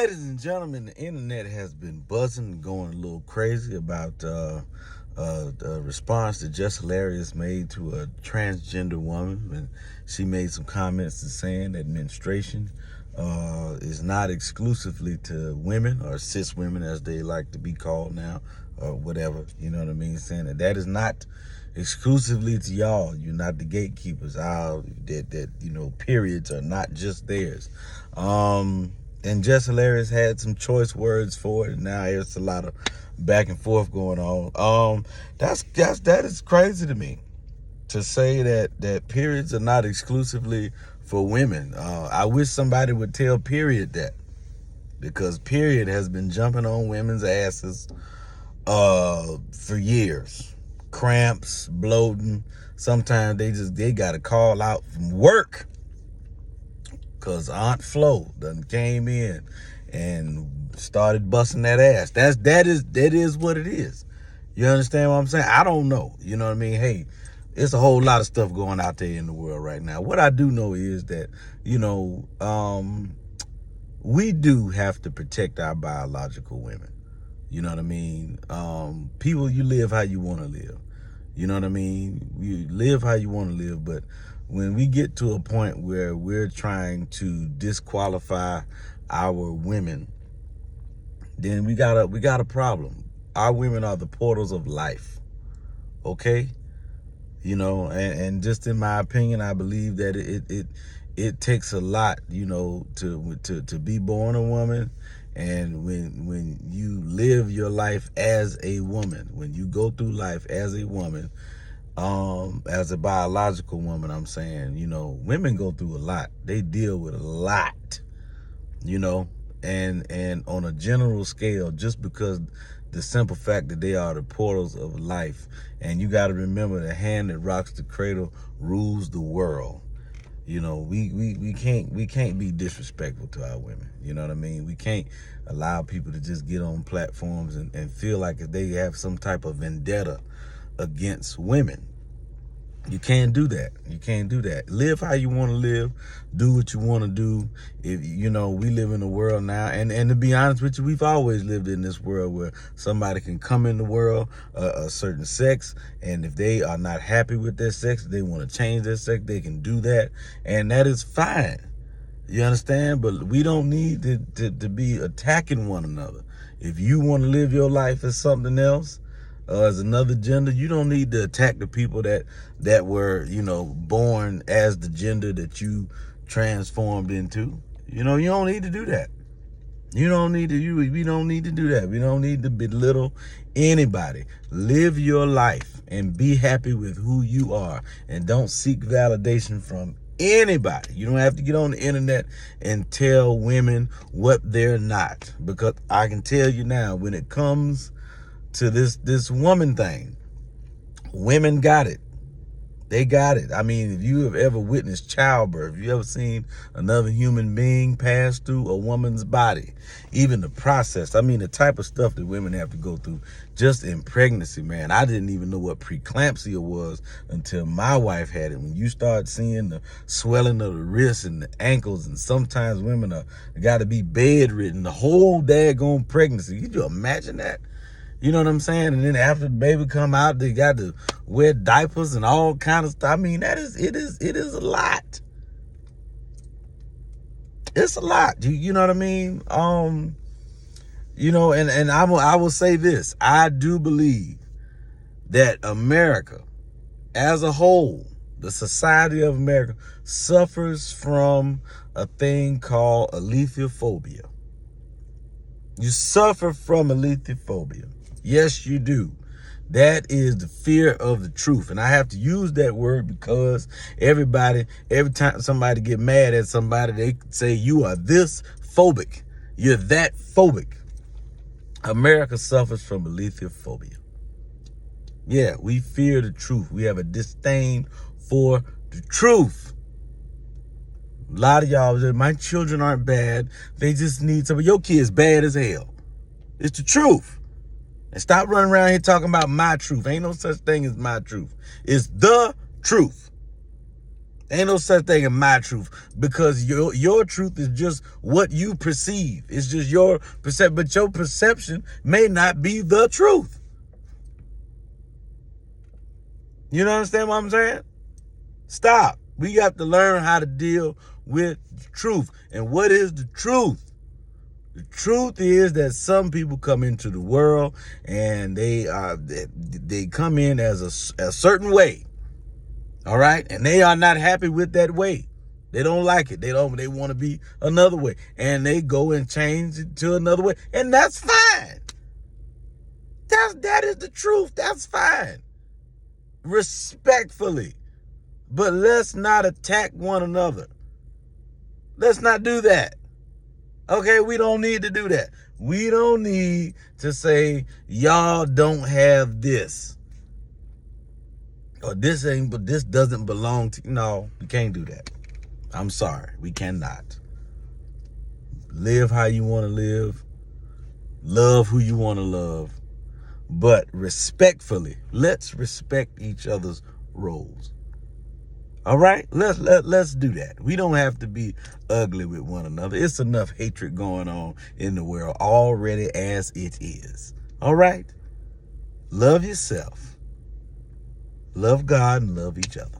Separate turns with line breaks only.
Ladies and gentlemen, the internet has been buzzing, going a little crazy about the response that Jess Hilarious made to a transgender woman. And she made some comments saying that menstruation is not exclusively to women, or cis women as they like to be called now, or whatever, you know what I mean? Saying that is not exclusively to y'all. You're not the gatekeepers. Periods are not just theirs. And Jess Hilarious had some choice words for it. And now there's a lot of back and forth going on. That is crazy to me, to say that periods are not exclusively for women. I wish somebody would tell period that, because period has been jumping on women's asses for years. Cramps, bloating. Sometimes they gotta call out from work because Aunt Flo done came in and started busting that ass. That is what it is. You understand what I'm saying? I don't know. You know what I mean? Hey, it's a whole lot of stuff going out there in the world right now. What I do know is that, we do have to protect our biological women. You know what I mean? People, you live how you want to live. You know what I mean? You live how you want to live, but when we get to a point where we're trying to disqualify our women, then we got a problem. Our women are the portals of life. Okay? And just in my opinion, I believe that it takes a lot, to be born a woman. And when you live your life as a woman, when you go through life as a woman, as a biological woman, I'm saying, women go through a lot. They deal with a lot, and on a general scale, just because the simple fact that they are the portals of life. And you got to remember, the hand that rocks the cradle rules the world. We can't be disrespectful to our women. You know what I mean? We can't allow people to just get on platforms and feel like they have some type of vendetta against women. You can't do that. You can't do that. Live how you want to live. Do what you want to do. If we live in a world now, and to be honest with you, we've always lived in this world where somebody can come in the world a certain sex, and if they are not happy with their sex, they want to change their sex, they can do that, and that is fine. You understand? But we don't need to be attacking one another. If you want to live your life as something else, as another gender, you don't need to attack the people that were, born as the gender that you transformed into. You don't need to do that. We don't need to do that. We don't need to belittle anybody. Live your life and be happy with who you are, and don't seek validation from anybody. You don't have to get on the internet and tell women what they're not, because I can tell you now, when it comes to this woman thing, women got it. They got it. I mean, if you have ever witnessed childbirth, if you ever seen another human being pass through a woman's body, even the process, the type of stuff that women have to go through just in pregnancy, man. I didn't even know what preeclampsia was until my wife had it. When you start seeing the swelling of the wrists and the ankles, and sometimes women got to be bedridden the whole daggone pregnancy. Could you imagine that? You know what I'm saying? And then after the baby come out, they got to wear diapers and all kind of stuff. It is a lot. It's a lot. You know what I mean? And I will say this. I do believe that America as a whole, the society of America, suffers from a thing called lithophobia. You suffer from lithophobia. Yes, you do. That is the fear of the truth. And I have to use that word because every time somebody get mad at somebody, they say, you are this phobic. You're that phobic. America suffers from lithophobia. Yeah, we fear the truth. We have a disdain for the truth. A lot of y'all say, my children aren't bad. They just need somebody. Your kid's bad as hell. It's the truth. And stop running around here talking about my truth. Ain't no such thing as my truth. It's the truth. Ain't no such thing as my truth, because your truth is just what you perceive. It's just your perception, but your perception may not be the truth. You know understand what I'm saying? Stop. We got to learn how to deal with truth. And what is the truth? The truth is that some people come into the world and they come in as a certain way. All right? And they are not happy with that way. They don't like it. They want to be another way. And they go and change it to another way. And that's fine. That is the truth. That's fine. Respectfully. But let's not attack one another. Let's not do that. Okay, we don't need to do that. We don't need to say, y'all don't have this. Or this doesn't belong to. No, we can't do that. I'm sorry. We cannot. Live how you want to live. Love who you want to love. But respectfully, let's respect each other's roles. All right? Let's do that. We don't have to be ugly with one another. It's enough hatred going on in the world already as it is. All right? Love yourself. Love God and love each other.